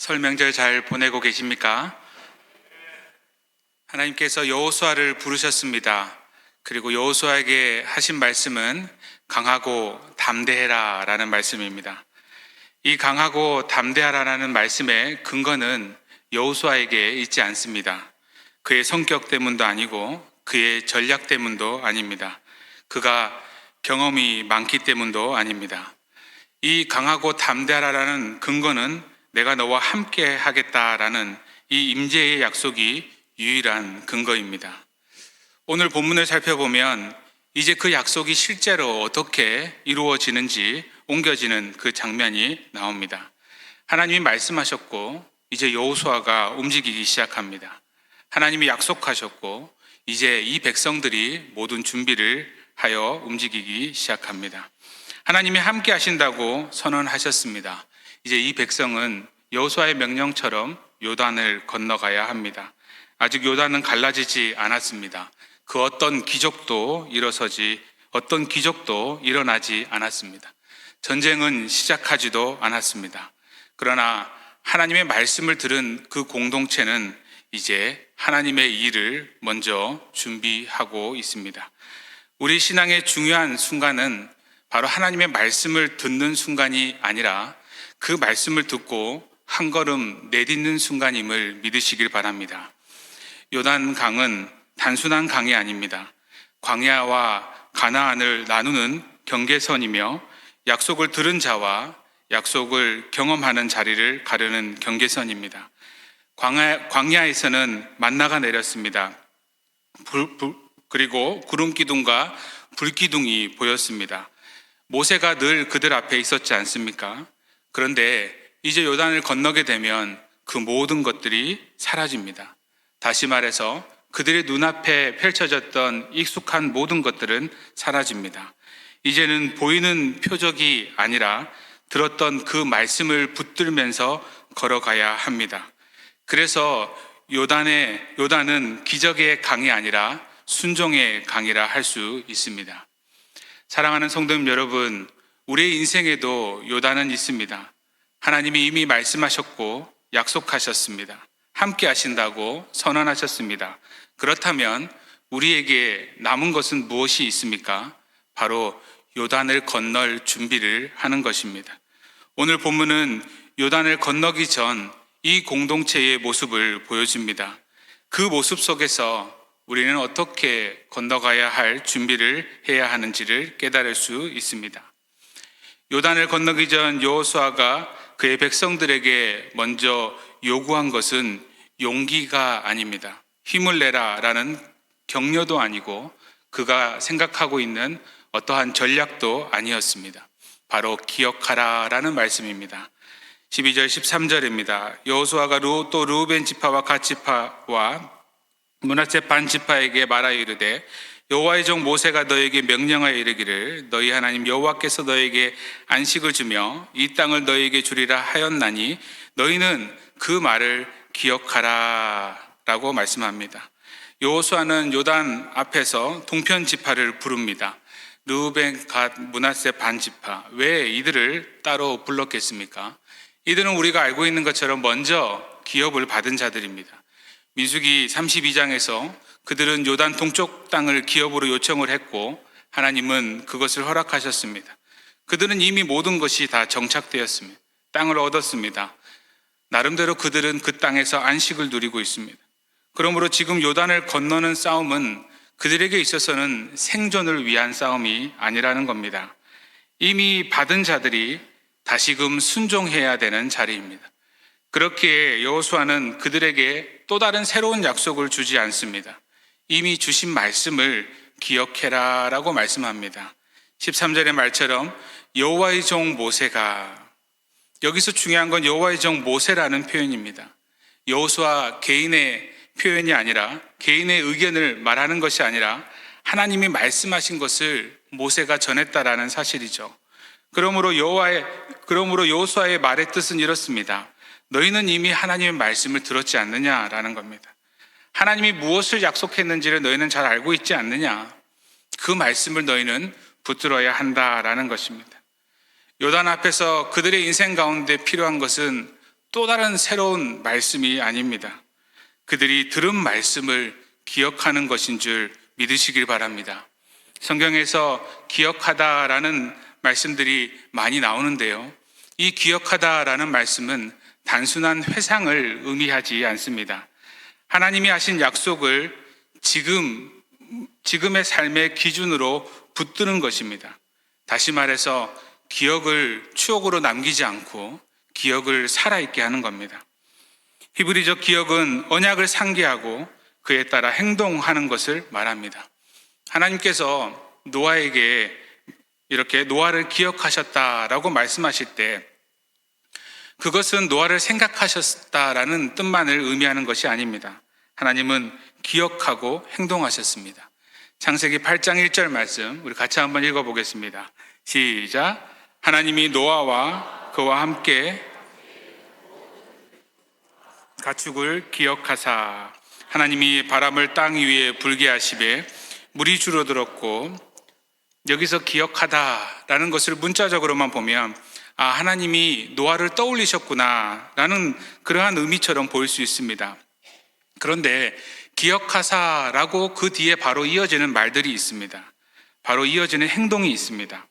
설 명절 잘 보내고 계십니까? 하나님께서 여호수아를 부르셨습니다. 그리고 여호수아에게 하신 말씀은 강하고 담대해라 라는 말씀입니다. 이 강하고 담대하라는 말씀의 근거는 여호수아에게 있지 않습니다. 그의 성격 때문도 아니고 그의 전략 때문도 아닙니다. 그가 경험이 많기 때문도 아닙니다. 이 강하고 담대하라는 근거는 내가 너와 함께 하겠다라는 이 임재의 약속이 유일한 근거입니다. 오늘 본문을 살펴보면 이제 그 약속이 실제로 어떻게 이루어지는지 옮겨지는 그 장면이 나옵니다. 하나님이 말씀하셨고 이제 여호수아가 움직이기 시작합니다. 하나님이 약속하셨고 이제 이 백성들이 모든 준비를 하여 움직이기 시작합니다. 하나님이 함께 하신다고 선언하셨습니다. 이제 이 백성은 여호수아의 명령처럼 요단을 건너가야 합니다. 아직 요단은 갈라지지 않았습니다. 그 어떤 기적도 일어나지 않았습니다. 전쟁은 시작하지도 않았습니다. 그러나 하나님의 말씀을 들은 그 공동체는 이제 하나님의 일을 먼저 준비하고 있습니다. 우리 신앙의 중요한 순간은 바로 하나님의 말씀을 듣는 순간이 아니라 그 말씀을 듣고 한 걸음 내딛는 순간임을 믿으시길 바랍니다. 요단 강은 단순한 강이 아닙니다. 광야와 가나안을 나누는 경계선이며 약속을 들은 자와 약속을 경험하는 자리를 가르는 경계선입니다. 광야에서는 만나가 내렸습니다. 그리고 구름 기둥과 불 기둥이 보였습니다. 모세가 늘 그들 앞에 있었지 않습니까? 그런데 이제 요단을 건너게 되면 그 모든 것들이 사라집니다. 다시 말해서 그들의 눈앞에 펼쳐졌던 익숙한 모든 것들은 사라집니다. 이제는 보이는 표적이 아니라 들었던 그 말씀을 붙들면서 걸어가야 합니다. 그래서 요단은 기적의 강이 아니라 순종의 강이라 할 수 있습니다. 사랑하는 성도님 여러분, 우리의 인생에도 요단은 있습니다. 하나님이 이미 말씀하셨고 약속하셨습니다. 함께 하신다고 선언하셨습니다. 그렇다면 우리에게 남은 것은 무엇이 있습니까? 바로 요단을 건널 준비를 하는 것입니다. 오늘 본문은 요단을 건너기 전 이 공동체의 모습을 보여줍니다. 그 모습 속에서 우리는 어떻게 건너가야 할 준비를 해야 하는지를 깨달을 수 있습니다. 요단을 건너기 전 여호수아가 그의 백성들에게 먼저 요구한 것은 용기가 아닙니다. 힘을 내라라는 격려도 아니고 그가 생각하고 있는 어떠한 전략도 아니었습니다. 바로 기억하라라는 말씀입니다. 12절 13절입니다. 여호수아가 또 르우벤 지파와 갓 지파와 므낫세 반 지파에게 말하여 이르되 여호와의 종 모세가 너에게 명령하여 이르기를 너희 하나님 여호와께서 너에게 안식을 주며 이 땅을 너에게 주리라 하였나니 너희는 그 말을 기억하라 라고 말씀합니다. 여호수아는 요단 앞에서 동편 지파를 부릅니다. 르우벤 갓 므낫세 반 지파, 왜 이들을 따로 불렀겠습니까? 이들은 우리가 알고 있는 것처럼 먼저 기업을 받은 자들입니다. 민수기 32장에서 그들은 요단 동쪽 땅을 기업으로 요청을 했고 하나님은 그것을 허락하셨습니다. 그들은 이미 모든 것이 다 정착되었습니다. 땅을 얻었습니다. 나름대로 그들은 그 땅에서 안식을 누리고 있습니다. 그러므로 지금 요단을 건너는 싸움은 그들에게 있어서는 생존을 위한 싸움이 아니라는 겁니다. 이미 받은 자들이 다시금 순종해야 되는 자리입니다. 그렇기에 여호수아는 그들에게 또 다른 새로운 약속을 주지 않습니다. 이미 주신 말씀을 기억해라 라고 말씀합니다. 13절의 말처럼 여호와의 종 모세가, 여기서 중요한 건 여호와의 종 모세라는 표현입니다. 여호수아 개인의 표현이 아니라, 개인의 의견을 말하는 것이 아니라 하나님이 말씀하신 것을 모세가 전했다라는 사실이죠. 그러므로 여호수아의 말의 뜻은 이렇습니다. 너희는 이미 하나님의 말씀을 들었지 않느냐라는 겁니다. 하나님이 무엇을 약속했는지를 너희는 잘 알고 있지 않느냐? 그 말씀을 너희는 붙들어야 한다라는 것입니다. 요단 앞에서 그들의 인생 가운데 필요한 것은 또 다른 새로운 말씀이 아닙니다. 그들이 들은 말씀을 기억하는 것인 줄 믿으시길 바랍니다. 성경에서 기억하다라는 말씀들이 많이 나오는데요. 이 기억하다라는 말씀은 단순한 회상을 의미하지 않습니다. 하나님이 하신 약속을 지금의 삶의 기준으로 붙드는 것입니다. 다시 말해서 기억을 추억으로 남기지 않고 기억을 살아있게 하는 겁니다. 히브리적 기억은 언약을 상기하고 그에 따라 행동하는 것을 말합니다. 하나님께서 노아에게 이렇게 노아를 기억하셨다라고 말씀하실 때 그것은 노아를 생각하셨다라는 뜻만을 의미하는 것이 아닙니다. 하나님은 기억하고 행동하셨습니다. 창세기 8장 1절 말씀 우리 같이 한번 읽어보겠습니다. 시작. 하나님이 노아와 그와 함께 가축을 기억하사 하나님이 바람을 땅 위에 불게 하시매 물이 줄어들었고, 여기서 기억하다라는 것을 문자적으로만 보면 하나님이 노아를 떠올리셨구나 라는 그러한 의미처럼 보일 수 있습니다. 그런데 기억하사라고 그 뒤에 바로 이어지는 말들이 있습니다. 바로 이어지는 행동이 있습니다.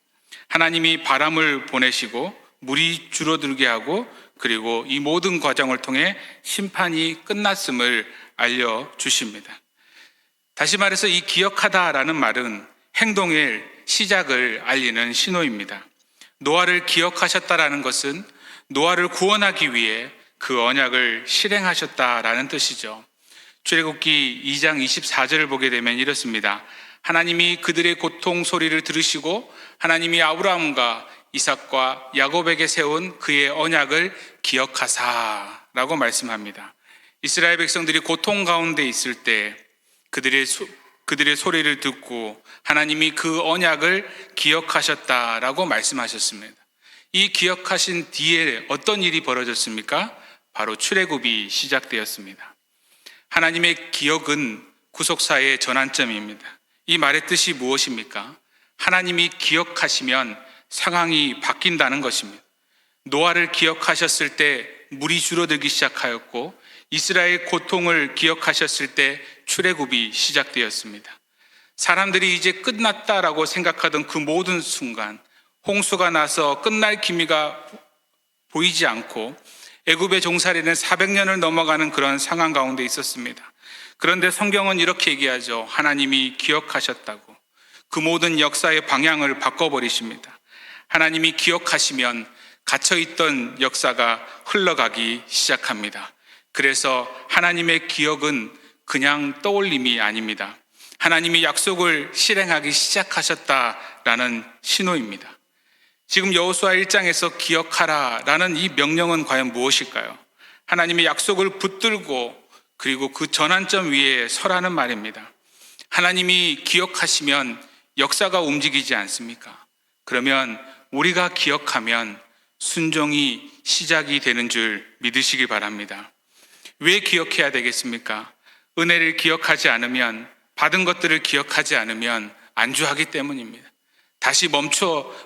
하나님이 바람을 보내시고 물이 줄어들게 하고 그리고 이 모든 과정을 통해 심판이 끝났음을 알려주십니다. 다시 말해서 이 기억하다라는 말은 행동의 시작을 알리는 신호입니다. 노아를 기억하셨다라는 것은 노아를 구원하기 위해 그 언약을 실행하셨다라는 뜻이죠. 출애굽기 2장 24절을 보게 되면 이렇습니다. 하나님이 그들의 고통 소리를 들으시고 하나님이 아브라함과 이삭과 야곱에게 세운 그의 언약을 기억하사라고 말씀합니다. 이스라엘 백성들이 고통 가운데 있을 때 그들의 소리를 듣고 하나님이 그 언약을 기억하셨다라고 말씀하셨습니다. 이 기억하신 뒤에 어떤 일이 벌어졌습니까? 바로 출애굽이 시작되었습니다. 하나님의 기억은 구속사의 전환점입니다. 이 말의 뜻이 무엇입니까? 하나님이 기억하시면 상황이 바뀐다는 것입니다. 노아를 기억하셨을 때 물이 줄어들기 시작하였고 이스라엘 고통을 기억하셨을 때 출애굽이 시작되었습니다. 사람들이 이제 끝났다라고 생각하던 그 모든 순간 홍수가 나서 끝날 기미가 보이지 않고 애굽의 종살이는 400년을 넘어가는 그런 상황 가운데 있었습니다. 그런데 성경은 이렇게 얘기하죠. 하나님이 기억하셨다고. 그 모든 역사의 방향을 바꿔버리십니다. 하나님이 기억하시면 갇혀있던 역사가 흘러가기 시작합니다. 그래서 하나님의 기억은 그냥 떠올림이 아닙니다. 하나님이 약속을 실행하기 시작하셨다라는 신호입니다. 지금 여호수아 1장에서 기억하라라는 이 명령은 과연 무엇일까요? 하나님의 약속을 붙들고 그리고 그 전환점 위에 서라는 말입니다. 하나님이 기억하시면 역사가 움직이지 않습니까? 그러면 우리가 기억하면 순종이 시작이 되는 줄 믿으시기 바랍니다. 왜 기억해야 되겠습니까? 은혜를 기억하지 않으면, 받은 것들을 기억하지 않으면 안주하기 때문입니다. 다시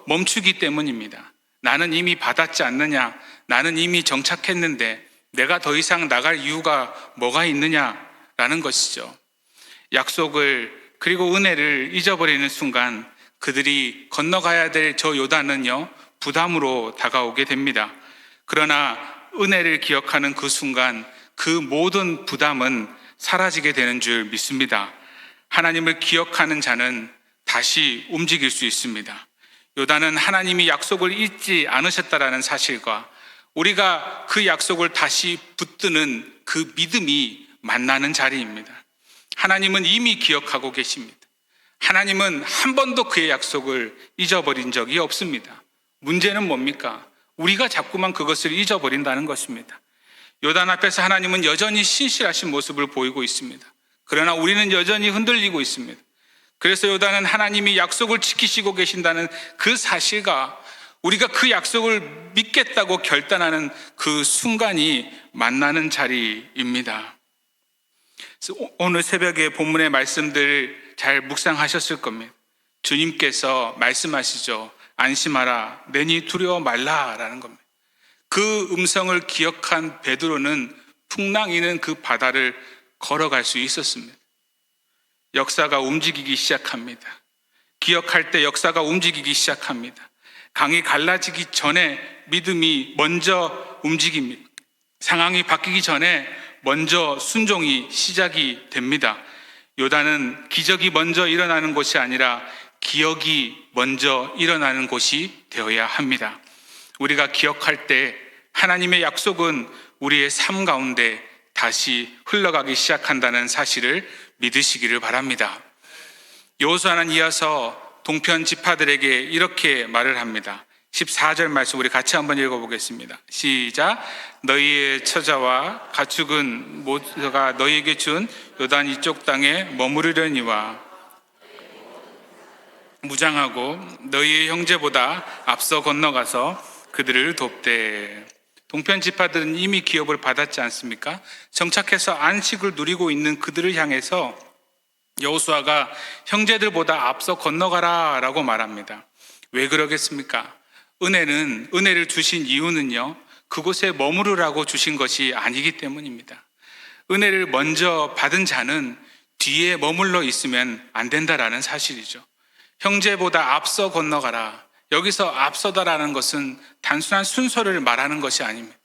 멈추기 때문입니다. 나는 이미 받았지 않느냐? 나는 이미 정착했는데 내가 더 이상 나갈 이유가 뭐가 있느냐라는 것이죠. 약속을 그리고 은혜를 잊어버리는 순간 그들이 건너가야 될 저 요단은요 부담으로 다가오게 됩니다. 그러나 은혜를 기억하는 그 순간 그 모든 부담은 사라지게 되는 줄 믿습니다. 하나님을 기억하는 자는 다시 움직일 수 있습니다. 요단은 하나님이 약속을 잊지 않으셨다라는 사실과 우리가 그 약속을 다시 붙드는 그 믿음이 만나는 자리입니다. 하나님은 이미 기억하고 계십니다. 하나님은 한 번도 그의 약속을 잊어버린 적이 없습니다. 문제는 뭡니까? 우리가 자꾸만 그것을 잊어버린다는 것입니다. 요단 앞에서 하나님은 여전히 신실하신 모습을 보이고 있습니다. 그러나 우리는 여전히 흔들리고 있습니다. 그래서 요단은 하나님이 약속을 지키시고 계신다는 그 사실과 우리가 그 약속을 믿겠다고 결단하는 그 순간이 만나는 자리입니다. 오늘 새벽에 본문의 말씀들 잘 묵상하셨을 겁니다. 주님께서 말씀하시죠. 안심하라, 내니 두려워 말라라는 겁니다. 그 음성을 기억한 베드로는 풍랑이는 그 바다를 걸어갈 수 있었습니다. 역사가 움직이기 시작합니다. 기억할 때 역사가 움직이기 시작합니다. 강이 갈라지기 전에 믿음이 먼저 움직입니다. 상황이 바뀌기 전에 먼저 순종이 시작이 됩니다. 요단은 기적이 먼저 일어나는 곳이 아니라 기억이 먼저 일어나는 곳이 되어야 합니다. 우리가 기억할 때 하나님의 약속은 우리의 삶 가운데 다시 흘러가기 시작한다는 사실을 믿으시기를 바랍니다. 여호수아는 이어서 동편 지파들에게 이렇게 말을 합니다. 14절 말씀 우리 같이 한번 읽어보겠습니다. 시작. 너희의 처자와 가축은 모두가 너희에게 준 요단 이쪽 땅에 머무르려니와 무장하고 너희의 형제보다 앞서 건너가서 그들을 돕되. 동편 지파들은 이미 기업을 받았지 않습니까? 정착해서 안식을 누리고 있는 그들을 향해서 여호수아가 형제들보다 앞서 건너가라 라고 말합니다. 왜 그러겠습니까? 은혜를 주신 이유는요, 그곳에 머무르라고 주신 것이 아니기 때문입니다. 은혜를 먼저 받은 자는 뒤에 머물러 있으면 안 된다라는 사실이죠. 형제보다 앞서 건너가라. 여기서 앞서다라는 것은 단순한 순서를 말하는 것이 아닙니다.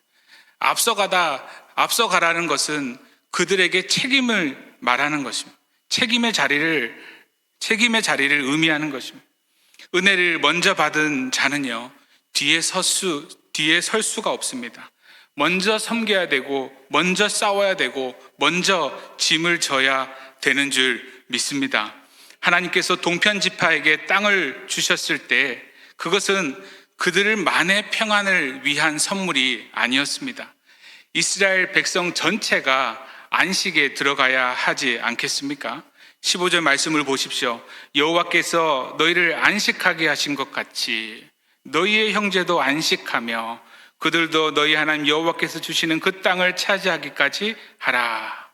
앞서가라는 것은 그들에게 책임을 말하는 것입니다. 책임의 자리를 의미하는 것입니다. 은혜를 먼저 받은 자는요, 뒤에 설 수가 없습니다. 먼저 섬겨야 되고, 먼저 싸워야 되고, 먼저 짐을 져야 되는 줄 믿습니다. 하나님께서 동편 지파에게 땅을 주셨을 때 그것은 그들만의 평안을 위한 선물이 아니었습니다. 이스라엘 백성 전체가 안식에 들어가야 하지 않겠습니까? 15절 말씀을 보십시오. 여호와께서 너희를 안식하게 하신 것 같이 너희의 형제도 안식하며 그들도 너희 하나님 여호와께서 주시는 그 땅을 차지하기까지 하라.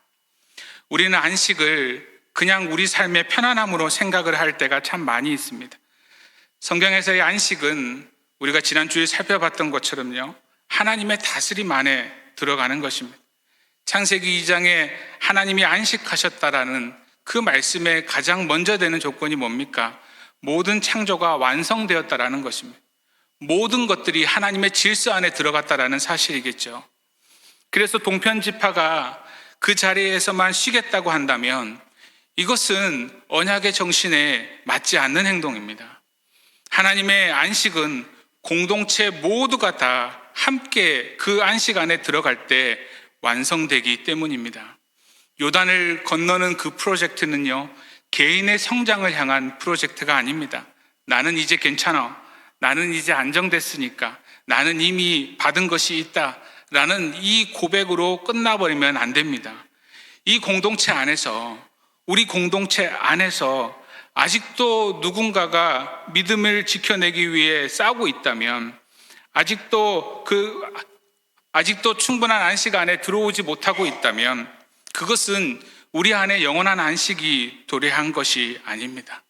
우리는 안식을 그냥 우리 삶의 편안함으로 생각을 할 때가 참 많이 있습니다. 성경에서의 안식은 우리가 지난주에 살펴봤던 것처럼요, 하나님의 다스림 안에 들어가는 것입니다. 창세기 2장에 하나님이 안식하셨다라는 그 말씀에 가장 먼저 되는 조건이 뭡니까? 모든 창조가 완성되었다라는 것입니다. 모든 것들이 하나님의 질서 안에 들어갔다라는 사실이겠죠. 그래서 동편 지파가 그 자리에서만 쉬겠다고 한다면 이것은 언약의 정신에 맞지 않는 행동입니다. 하나님의 안식은 공동체 모두가 다 함께 그 안식 안에 들어갈 때 완성되기 때문입니다. 요단을 건너는 그 프로젝트는요, 개인의 성장을 향한 프로젝트가 아닙니다. 나는 이제 괜찮아. 나는 이제 안정됐으니까. 나는 이미 받은 것이 있다. 라는 이 고백으로 끝나버리면 안 됩니다. 이 공동체 안에서, 우리 공동체 안에서 아직도 누군가가 믿음을 지켜내기 위해 싸우고 있다면, 아직도 충분한 안식 안에 들어오지 못하고 있다면 그것은 우리 안에 영원한 안식이 도래한 것이 아닙니다.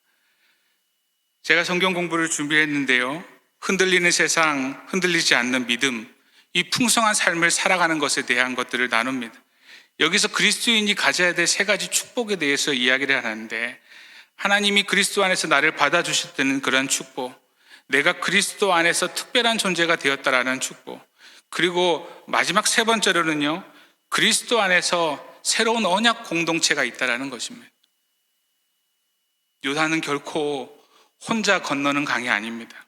제가 성경 공부를 준비했는데요, 흔들리는 세상, 흔들리지 않는 믿음, 이 풍성한 삶을 살아가는 것에 대한 것들을 나눕니다. 여기서 그리스도인이 가져야 될 세 가지 축복에 대해서 이야기를 하는데, 하나님이 그리스도 안에서 나를 받아주셨다는 그런 축복, 내가 그리스도 안에서 특별한 존재가 되었다라는 축복, 그리고 마지막 세 번째로는요, 그리스도 안에서 새로운 언약 공동체가 있다라는 것입니다. 요단은 결코 혼자 건너는 강이 아닙니다.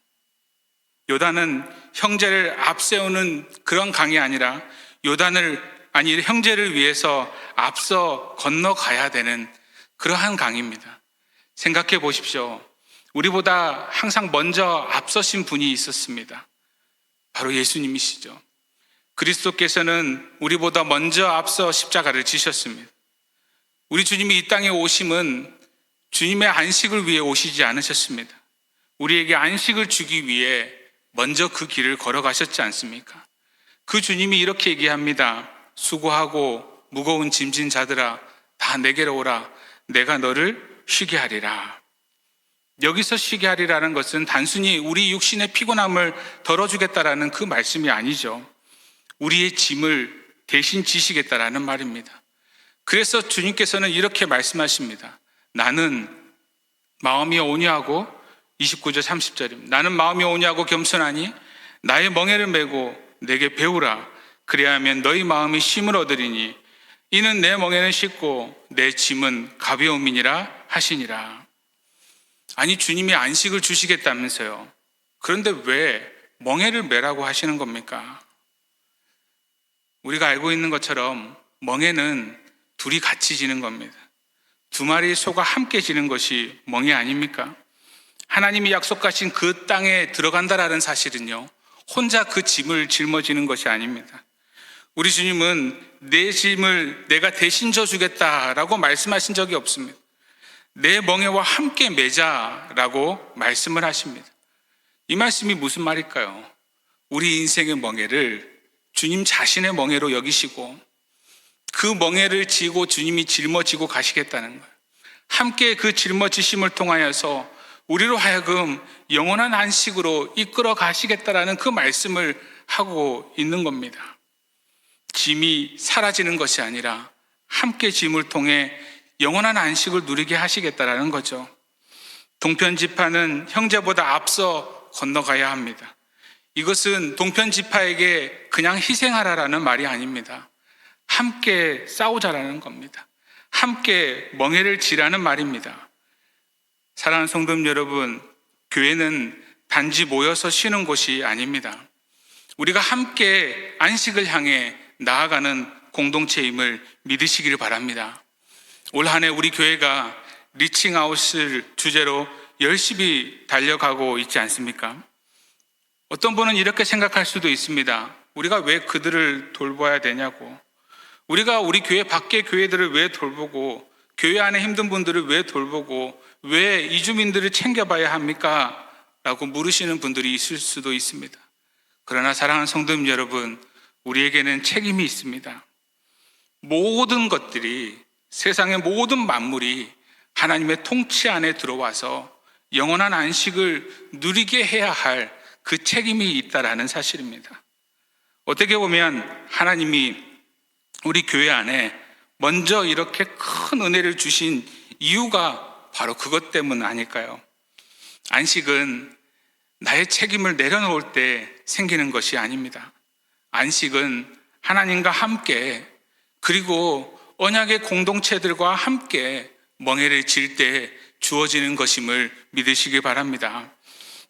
요단은 형제를 앞세우는 그런 강이 아니라 형제를 위해서 앞서 건너가야 되는 그러한 강입니다. 생각해 보십시오. 우리보다 항상 먼저 앞서신 분이 있었습니다. 바로 예수님이시죠. 그리스도께서는 우리보다 먼저 앞서 십자가를 지셨습니다. 우리 주님이 이 땅에 오심은 주님의 안식을 위해 오시지 않으셨습니다. 우리에게 안식을 주기 위해 먼저 그 길을 걸어가셨지 않습니까? 그 주님이 이렇게 얘기합니다. 수고하고 무거운 짐진 자들아, 다 내게로 오라. 내가 너를 쉬게 하리라. 여기서 쉬게 하리라는 것은 단순히 우리 육신의 피곤함을 덜어주겠다라는 그 말씀이 아니죠. 우리의 짐을 대신 지시겠다라는 말입니다. 그래서 주님께서는 이렇게 말씀하십니다. 나는 마음이 온유하고 29절 30절입니다. 나는 마음이 온유하고 겸손하니 나의 멍에를 메고 내게 배우라. 그래야 하면 너희 마음이 쉼을 얻으리니 이는 내 멍에는 쉽고 내 짐은 가벼움이니라 하시니라. 아니, 주님이 안식을 주시겠다면서요. 그런데 왜 멍에를 메라고 하시는 겁니까? 우리가 알고 있는 것처럼 멍에는 둘이 같이 지는 겁니다. 두 마리의 소가 함께 지는 것이 멍에 아닙니까? 하나님이 약속하신 그 땅에 들어간다라는 사실은요, 혼자 그 짐을 짊어지는 것이 아닙니다. 우리 주님은 내 짐을 내가 대신 져주겠다라고 말씀하신 적이 없습니다. 내 멍에와 함께 매자라고 말씀을 하십니다. 이 말씀이 무슨 말일까요? 우리 인생의 멍에를 주님 자신의 멍에로 여기시고 그 멍에를 지고 주님이 짊어지고 가시겠다는 거예요. 함께 그 짊어지심을 통하여서 우리로 하여금 영원한 안식으로 이끌어 가시겠다라는 그 말씀을 하고 있는 겁니다. 짐이 사라지는 것이 아니라 함께 짐을 통해 영원한 안식을 누리게 하시겠다라는 거죠. 동편지파는 형제보다 앞서 건너가야 합니다. 이것은 동편지파에게 그냥 희생하라라는 말이 아닙니다. 함께 싸우자라는 겁니다. 함께 멍에를 지라는 말입니다. 사랑하는 성도 여러분, 교회는 단지 모여서 쉬는 곳이 아닙니다. 우리가 함께 안식을 향해 나아가는 공동체임을 믿으시기를 바랍니다. 올 한 해 우리 교회가 리칭아웃을 주제로 열심히 달려가고 있지 않습니까? 어떤 분은 이렇게 생각할 수도 있습니다. 우리가 왜 그들을 돌봐야 되냐고. 우리가 우리 교회 밖의 교회들을 왜 돌보고 교회 안에 힘든 분들을 왜 돌보고 왜 이주민들을 챙겨봐야 합니까? 라고 물으시는 분들이 있을 수도 있습니다. 그러나 사랑하는 성도 여러분, 우리에게는 책임이 있습니다. 모든 것들이, 세상의 모든 만물이 하나님의 통치 안에 들어와서 영원한 안식을 누리게 해야 할 그 책임이 있다라는 사실입니다. 어떻게 보면 하나님이 우리 교회 안에 먼저 이렇게 큰 은혜를 주신 이유가 바로 그것 때문 아닐까요? 안식은 나의 책임을 내려놓을 때 생기는 것이 아닙니다. 안식은 하나님과 함께, 그리고 언약의 공동체들과 함께 멍에를 질 때 주어지는 것임을 믿으시기 바랍니다.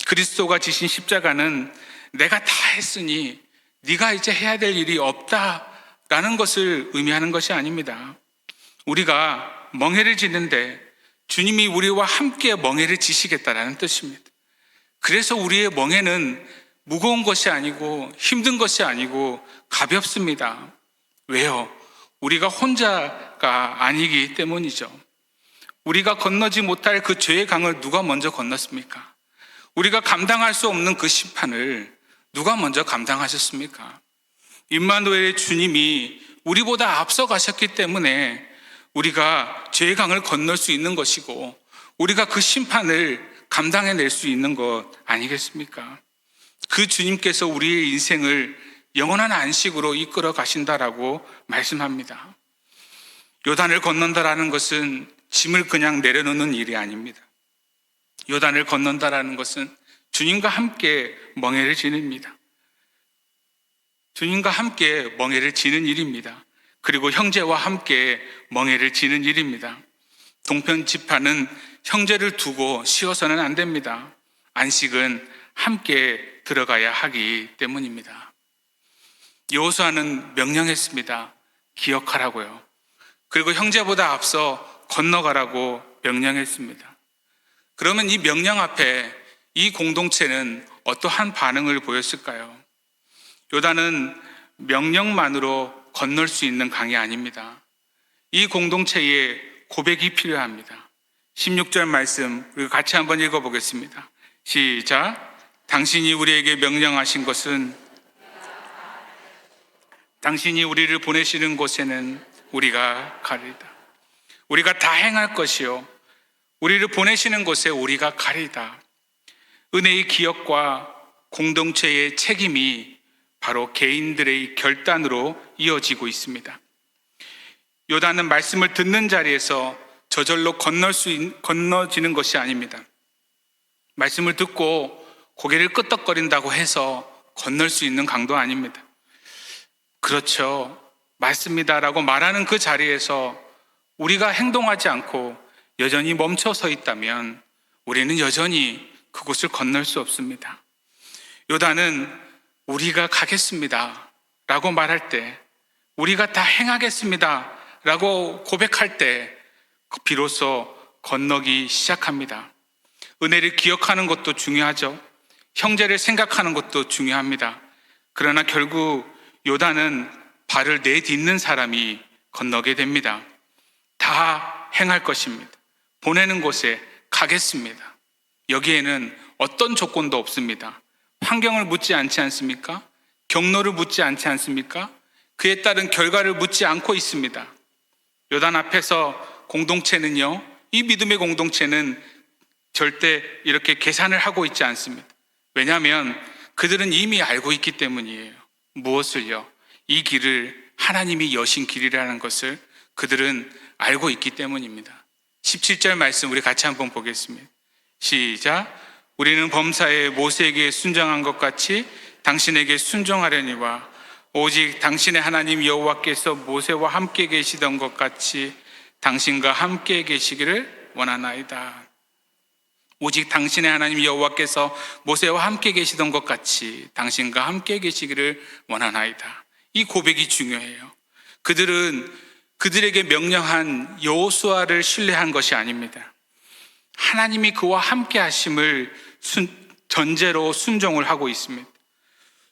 그리스도가 지신 십자가는 내가 다 했으니 네가 이제 해야 될 일이 없다라는 것을 의미하는 것이 아닙니다. 우리가 멍에를 지는데 주님이 우리와 함께 멍에를 지시겠다라는 뜻입니다. 그래서 우리의 멍에는 무거운 것이 아니고 힘든 것이 아니고 가볍습니다. 왜요? 우리가 혼자가 아니기 때문이죠. 우리가 건너지 못할 그 죄의 강을 누가 먼저 건넜습니까? 우리가 감당할 수 없는 그 심판을 누가 먼저 감당하셨습니까? 임마누엘의 주님이 우리보다 앞서 가셨기 때문에 우리가 죄의 강을 건널 수 있는 것이고 우리가 그 심판을 감당해낼 수 있는 것 아니겠습니까? 그 주님께서 우리의 인생을 영원한 안식으로 이끌어 가신다라고 말씀합니다. 요단을 건넌다라는 것은 짐을 그냥 내려놓는 일이 아닙니다. 요단을 건넌다라는 것은 주님과 함께 멍에를 지닙니다. 주님과 함께 멍에를 지는 일입니다. 그리고 형제와 함께 멍에를 지는 일입니다. 동편지파는 형제를 두고 쉬어서는 안 됩니다. 안식은 함께 들어가야 하기 때문입니다. 여호수아는 명령했습니다. 기억하라고요. 그리고 형제보다 앞서 건너가라고 명령했습니다. 그러면 이 명령 앞에 이 공동체는 어떠한 반응을 보였을까요? 요단은 명령만으로 건널 수 있는 강이 아닙니다. 이 공동체에 고백이 필요합니다. 16절 말씀 우리 같이 한번 읽어보겠습니다. 시작. 당신이 우리에게 명령하신 것은 당신이 우리를 보내시는 곳에는 우리가 가리다. 우리가 다 행할 것이요 우리를 보내시는 곳에 우리가 가리다. 은혜의 기억과 공동체의 책임이 바로 개인들의 결단으로 이어지고 있습니다. 요단은 말씀을 듣는 자리에서 저절로 건너지는 것이 아닙니다. 말씀을 듣고 고개를 끄덕거린다고 해서 건널 수 있는 강도 아닙니다. 그렇죠. 맞습니다라고 말하는 그 자리에서 우리가 행동하지 않고 여전히 멈춰 서 있다면 우리는 여전히 그곳을 건널 수 없습니다. 요단은 우리가 가겠습니다 라고 말할 때, 우리가 다 행하겠습니다 라고 고백할 때 비로소 건너기 시작합니다. 은혜를 기억하는 것도 중요하죠. 형제를 생각하는 것도 중요합니다. 그러나 결국 요단은 발을 내딛는 사람이 건너게 됩니다. 다 행할 것입니다. 보내는 곳에 가겠습니다. 여기에는 어떤 조건도 없습니다. 환경을 묻지 않지 않습니까? 경로를 묻지 않지 않습니까? 그에 따른 결과를 묻지 않고 있습니다. 요단 앞에서 공동체는요, 이 믿음의 공동체는 절대 이렇게 계산을 하고 있지 않습니다. 왜냐하면 그들은 이미 알고 있기 때문이에요. 무엇을요? 이 길을 하나님이 여신 길이라는 것을 그들은 알고 있기 때문입니다. 17절 말씀 우리 같이 한번 보겠습니다. 시작. 우리는 범사에 모세에게 순종한 것 같이 당신에게 순종하려니와 오직 당신의 하나님 여호와께서 모세와 함께 계시던 것 같이 당신과 함께 계시기를 원하나이다. 오직 당신의 하나님 여호와께서 모세와 함께 계시던 것 같이 당신과 함께 계시기를 원하나이다. 이 고백이 중요해요. 그들은 그들에게 명령한 여호수아를 신뢰한 것이 아닙니다. 하나님이 그와 함께 하심을 전제로 순종을 하고 있습니다.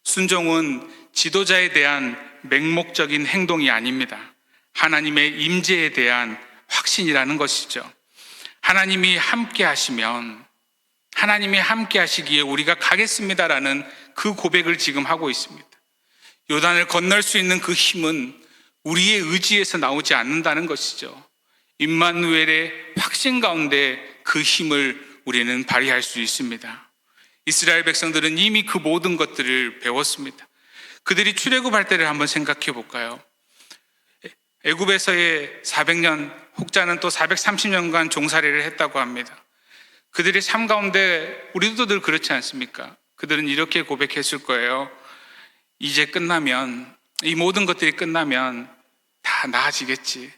순종은 지도자에 대한 맹목적인 행동이 아닙니다. 하나님의 임재에 대한 확신이라는 것이죠. 하나님이 함께 하시면, 하나님이 함께 하시기에 우리가 가겠습니다라는 그 고백을 지금 하고 있습니다. 요단을 건널 수 있는 그 힘은 우리의 의지에서 나오지 않는다는 것이죠. 임마누엘의 확신 가운데 그 힘을 우리는 발휘할 수 있습니다. 이스라엘 백성들은 이미 그 모든 것들을 배웠습니다. 그들이 출애굽할 때를 한번 생각해 볼까요? 애굽에서의 400년, 혹자는 또 430년간 종살이를 했다고 합니다. 그들의 삶 가운데 우리도 늘 그렇지 않습니까? 그들은 이렇게 고백했을 거예요. 이제 끝나면, 이 모든 것들이 끝나면 다 나아지겠지.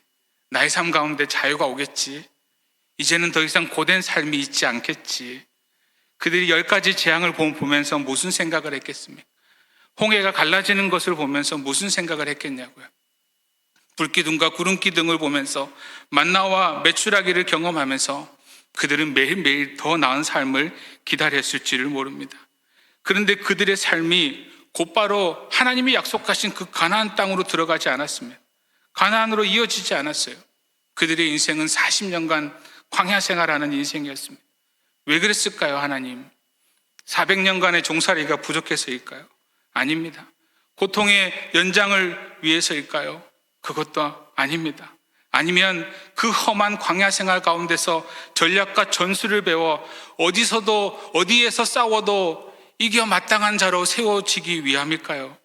나의 삶 가운데 자유가 오겠지. 이제는 더 이상 고된 삶이 있지 않겠지. 그들이 10가지 재앙을 보면서 무슨 생각을 했겠습니까? 홍해가 갈라지는 것을 보면서 무슨 생각을 했겠냐고요. 불기둥과 구름기둥을 보면서 만나와 메추라기를 경험하면서 그들은 매일매일 더 나은 삶을 기다렸을지를 모릅니다. 그런데 그들의 삶이 곧바로 하나님이 약속하신 그 가나안 땅으로 들어가지 않았습니다. 가나안으로 이어지지 않았어요. 그들의 인생은 40년간 광야 생활하는 인생이었습니다. 왜 그랬을까요, 하나님? 400년간의 종살이가 부족해서일까요? 아닙니다. 고통의 연장을 위해서일까요? 그것도 아닙니다. 아니면 그 험한 광야 생활 가운데서 전략과 전술을 배워 어디에서 싸워도 이겨 마땅한 자로 세워지기 위함일까요?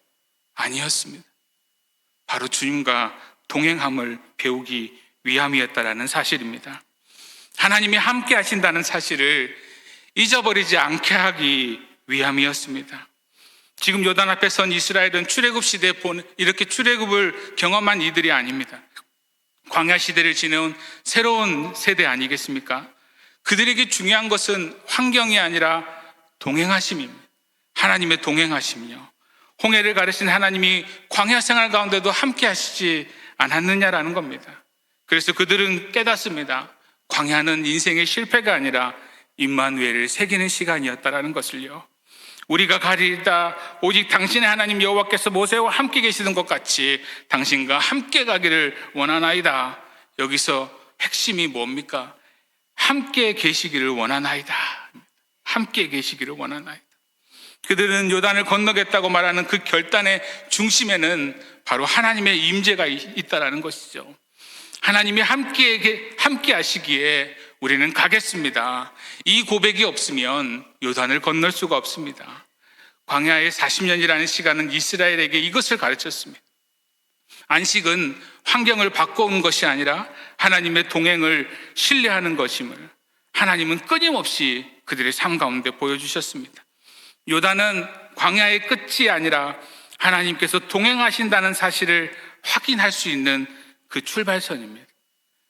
아니었습니다. 바로 주님과 동행함을 배우기 위함이었다라는 사실입니다. 하나님이 함께 하신다는 사실을 잊어버리지 않게 하기 위함이었습니다. 지금 요단 앞에 선 이스라엘은 출애굽 시대에 이렇게 출애굽을 경험한 이들이 아닙니다. 광야 시대를 지내온 새로운 세대 아니겠습니까? 그들에게 중요한 것은 환경이 아니라 동행하심입니다. 하나님의 동행하심이요. 홍해를 가르신 하나님이 광야 생활 가운데도 함께 하시지 않았느냐라는 겁니다. 그래서 그들은 깨닫습니다. 광야는 인생의 실패가 아니라 임마누엘을 새기는 시간이었다라는 것을요. 우리가 가리다 오직 당신의 하나님 여호와께서 모세와 함께 계시는 것 같이 당신과 함께 가기를 원하나이다. 여기서 핵심이 뭡니까? 함께 계시기를 원하나이다. 함께 계시기를 원하나이다. 그들은 요단을 건너겠다고 말하는 그 결단의 중심에는 바로 하나님의 임재가 있다라는 것이죠. 하나님이 함께 하시기에 우리는 가겠습니다. 이 고백이 없으면 요단을 건널 수가 없습니다. 광야의 40년이라는 시간은 이스라엘에게 이것을 가르쳤습니다. 안식은 환경을 바꿔온 것이 아니라 하나님의 동행을 신뢰하는 것임을 하나님은 끊임없이 그들의 삶 가운데 보여주셨습니다. 요단은 광야의 끝이 아니라 하나님께서 동행하신다는 사실을 확인할 수 있는 그 출발선입니다.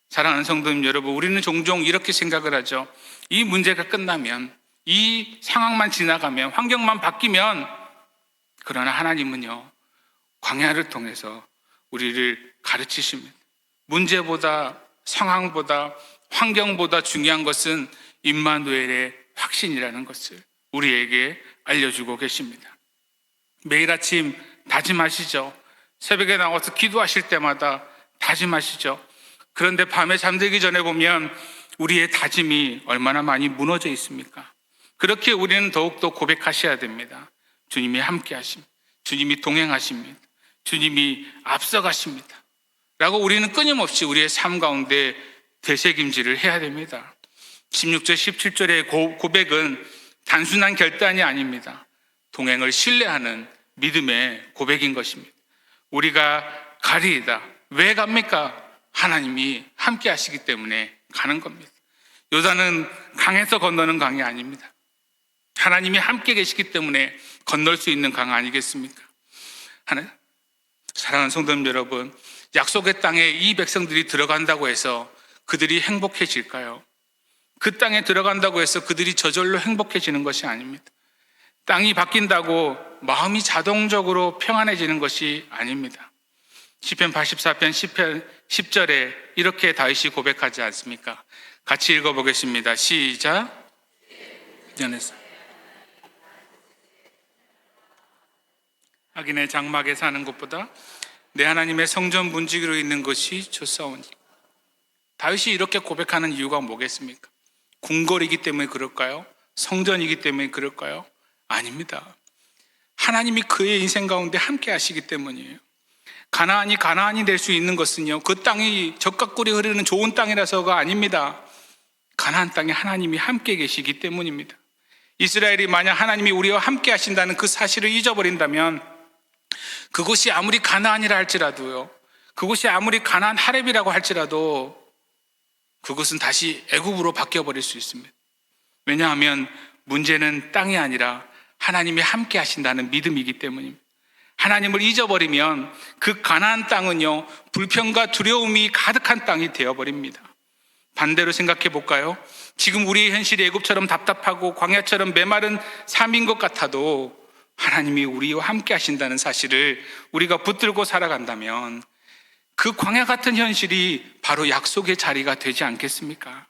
사랑하는 성도님 여러분, 우리는 종종 이렇게 생각을 하죠. 이 문제가 끝나면, 이 상황만 지나가면, 환경만 바뀌면, 그러나 하나님은요, 광야를 통해서 우리를 가르치십니다. 문제보다, 상황보다, 환경보다 중요한 것은 임마누엘의 확신이라는 것을 우리에게 알려주고 계십니다. 매일 아침 다짐하시죠. 새벽에 나와서 기도하실 때마다 다짐하시죠. 그런데 밤에 잠들기 전에 보면 우리의 다짐이 얼마나 많이 무너져 있습니까? 그렇게 우리는 더욱더 고백하셔야 됩니다. 주님이 함께 하십니다. 주님이 동행하십니다. 주님이 앞서가십니다. 라고 우리는 끊임없이 우리의 삶 가운데 되새김질을 해야 됩니다. 16절, 17절의 고백은 단순한 결단이 아닙니다. 동행을 신뢰하는 믿음의 고백인 것입니다. 우리가 가리이다. 왜 갑니까? 하나님이 함께 하시기 때문에 가는 겁니다. 요단은 강에서 건너는 강이 아닙니다. 하나님이 함께 계시기 때문에 건널 수 있는 강 아니겠습니까? 사랑하는 성도님 여러분, 약속의 땅에 이 백성들이 들어간다고 해서 그들이 행복해질까요? 그 땅에 들어간다고 해서 그들이 저절로 행복해지는 것이 아닙니다. 땅이 바뀐다고 마음이 자동적으로 평안해지는 것이 아닙니다. 시편 84편 10절에 이렇게 다윗이 고백하지 않습니까? 같이 읽어보겠습니다. 시작. 악인의 장막에 사는 것보다 내 하나님의 성전 문지기로 있는 것이 좋사오니. 다윗이 이렇게 고백하는 이유가 뭐겠습니까? 궁궐이기 때문에 그럴까요? 성전이기 때문에 그럴까요? 아닙니다. 하나님이 그의 인생 가운데 함께 하시기 때문이에요. 가나안이 될 수 있는 것은요, 그 땅이 젖과 꿀이 흐르는 좋은 땅이라서가 아닙니다. 가나안 땅에 하나님이 함께 계시기 때문입니다. 이스라엘이 만약 하나님이 우리와 함께 하신다는 그 사실을 잊어버린다면, 그곳이 아무리 가나안이라 할지라도요, 그곳이 아무리 가나안 하렙이라고 할지라도 그것은 다시 애굽으로 바뀌어버릴 수 있습니다. 왜냐하면 문제는 땅이 아니라 하나님이 함께 하신다는 믿음이기 때문입니다. 하나님을 잊어버리면 그 가나안 땅은요, 불평과 두려움이 가득한 땅이 되어버립니다. 반대로 생각해 볼까요? 지금 우리의 현실이 애굽처럼 답답하고 광야처럼 메마른 삶인 것 같아도 하나님이 우리와 함께 하신다는 사실을 우리가 붙들고 살아간다면 그 광야 같은 현실이 바로 약속의 자리가 되지 않겠습니까?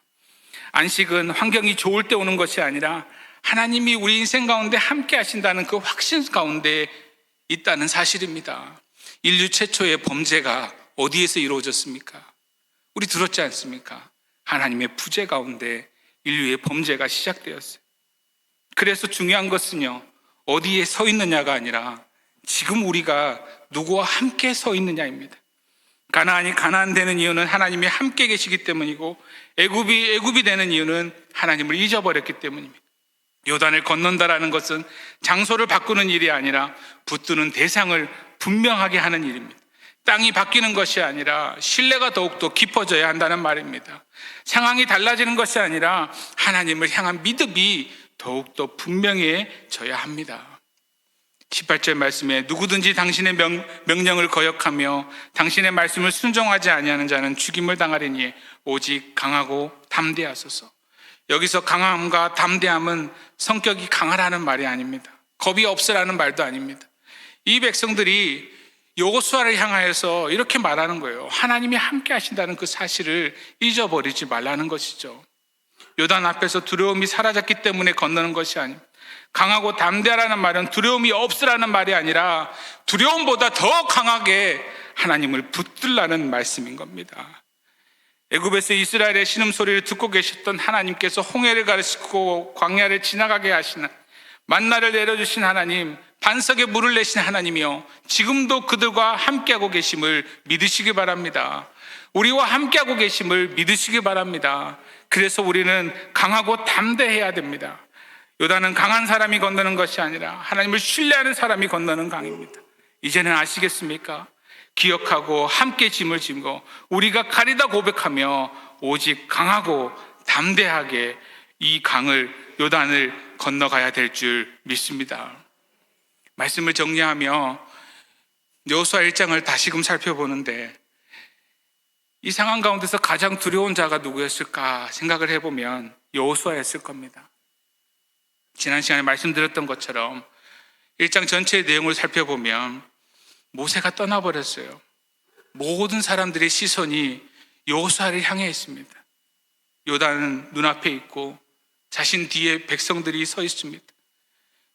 안식은 환경이 좋을 때 오는 것이 아니라 하나님이 우리 인생 가운데 함께 하신다는 그 확신 가운데 있다는 사실입니다. 인류 최초의 범죄가 어디에서 이루어졌습니까? 우리 들었지 않습니까? 하나님의 부재 가운데 인류의 범죄가 시작되었어요. 그래서 중요한 것은요, 어디에 서 있느냐가 아니라 지금 우리가 누구와 함께 서 있느냐입니다. 가나안이 가나안 되는 이유는 하나님이 함께 계시기 때문이고, 애굽이 되는 이유는 하나님을 잊어버렸기 때문입니다. 요단을 건넌다라는 것은 장소를 바꾸는 일이 아니라 붙드는 대상을 분명하게 하는 일입니다. 땅이 바뀌는 것이 아니라 신뢰가 더욱더 깊어져야 한다는 말입니다. 상황이 달라지는 것이 아니라 하나님을 향한 믿음이 더욱더 분명해져야 합니다. 18절 말씀에 누구든지 당신의 명령을 거역하며 당신의 말씀을 순종하지 아니하는 자는 죽임을 당하리니 오직 강하고 담대하소서. 여기서 강함과 담대함은 성격이 강하라는 말이 아닙니다. 겁이 없으라는 말도 아닙니다. 이 백성들이 여호수아를 향하여서 이렇게 말하는 거예요. 하나님이 함께 하신다는 그 사실을 잊어버리지 말라는 것이죠. 요단 앞에서 두려움이 사라졌기 때문에 건너는 것이 아닙니다. 강하고 담대하라는 말은 두려움이 없으라는 말이 아니라 두려움보다 더 강하게 하나님을 붙들라는 말씀인 겁니다. 애굽에서 이스라엘의 신음소리를 듣고 계셨던 하나님께서 홍해를 가르치고 광야를 지나가게 하시는, 만나를 내려주신 하나님, 반석에 물을 내신 하나님이요, 지금도 그들과 함께하고 계심을 믿으시기 바랍니다. 우리와 함께하고 계심을 믿으시기 바랍니다. 그래서 우리는 강하고 담대해야 됩니다. 요단은 강한 사람이 건너는 것이 아니라 하나님을 신뢰하는 사람이 건너는 강입니다. 이제는 아시겠습니까? 기억하고 함께 짐을 지고 우리가 가리다 고백하며 오직 강하고 담대하게 이 강을, 요단을 건너가야 될 줄 믿습니다. 말씀을 정리하며 여호수아 1장을 다시금 살펴보는데, 이 상황 가운데서 가장 두려운 자가 누구였을까 생각을 해보면 여호수아였을 겁니다. 지난 시간에 말씀드렸던 것처럼 1장 전체의 내용을 살펴보면 모세가 떠나버렸어요. 모든 사람들의 시선이 여호수아를 향해 있습니다. 요단은 눈앞에 있고 자신 뒤에 백성들이 서 있습니다.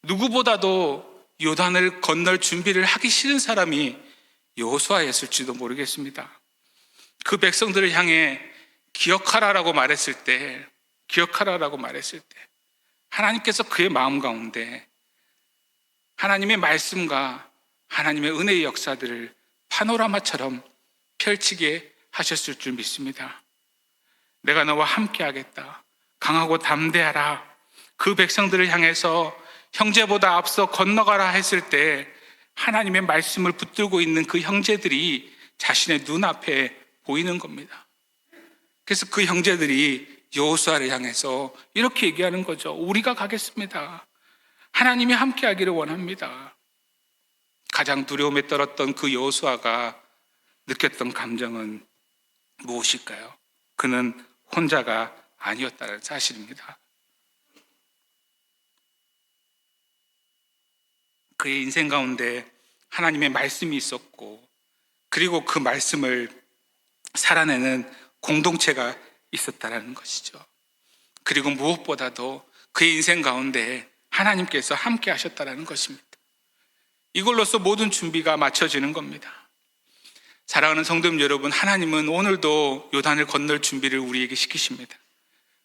누구보다도 요단을 건널 준비를 하기 싫은 사람이 여호수아였을지도 모르겠습니다. 그 백성들을 향해 기억하라라고 말했을 때 하나님께서 그의 마음 가운데 하나님의 말씀과 하나님의 은혜의 역사들을 파노라마처럼 펼치게 하셨을 줄 믿습니다. 내가 너와 함께 하겠다, 강하고 담대하라, 그 백성들을 향해서 형제보다 앞서 건너가라 했을 때 하나님의 말씀을 붙들고 있는 그 형제들이 자신의 눈앞에 보이는 겁니다. 그래서 그 형제들이 여호수아를 향해서 이렇게 얘기하는 거죠. 우리가 가겠습니다. 하나님이 함께 하기를 원합니다. 가장 두려움에 떨었던 그 여호수아가 느꼈던 감정은 무엇일까요? 그는 혼자가 아니었다는 사실입니다. 그의 인생 가운데 하나님의 말씀이 있었고, 그리고 그 말씀을 살아내는 공동체가 있었다는 것이죠. 그리고 무엇보다도 그의 인생 가운데 하나님께서 함께 하셨다는 것입니다. 이걸로써 모든 준비가 마쳐지는 겁니다. 사랑하는 성도님 여러분, 하나님은 오늘도 요단을 건널 준비를 우리에게 시키십니다.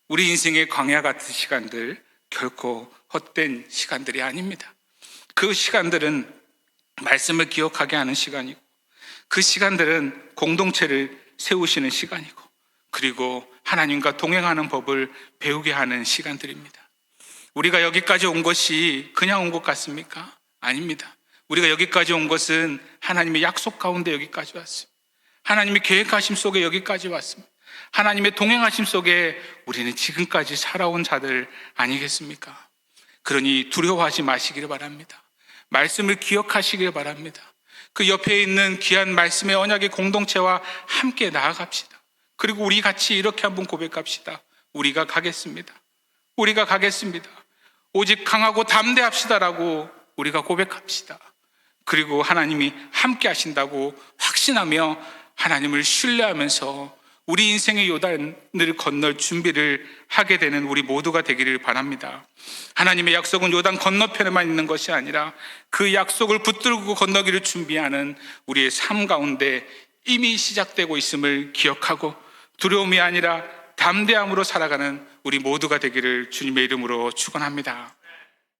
우리 인생의 광야 같은 시간들 결코 헛된 시간들이 아닙니다. 그 시간들은 말씀을 기억하게 하는 시간이고, 그 시간들은 공동체를 세우시는 시간이고, 그리고 하나님과 동행하는 법을 배우게 하는 시간들입니다. 우리가 여기까지 온 것이 그냥 온 것 같습니까? 아닙니다. 우리가 여기까지 온 것은 하나님의 약속 가운데 여기까지 왔습니다. 하나님의 계획하심 속에 여기까지 왔습니다. 하나님의 동행하심 속에 우리는 지금까지 살아온 자들 아니겠습니까? 그러니 두려워하지 마시기를 바랍니다. 말씀을 기억하시기를 바랍니다. 그 옆에 있는 귀한 말씀의 언약의 공동체와 함께 나아갑시다. 그리고 우리 같이 이렇게 한번 고백합시다. 우리가 가겠습니다. 우리가 가겠습니다. 오직 강하고 담대합시다라고 우리가 고백합시다. 그리고 하나님이 함께 하신다고 확신하며 하나님을 신뢰하면서 우리 인생의 요단을 건널 준비를 하게 되는 우리 모두가 되기를 바랍니다. 하나님의 약속은 요단 건너편에만 있는 것이 아니라 그 약속을 붙들고 건너기를 준비하는 우리의 삶 가운데 이미 시작되고 있음을 기억하고 두려움이 아니라 담대함으로 살아가는 우리 모두가 되기를 주님의 이름으로 축원합니다.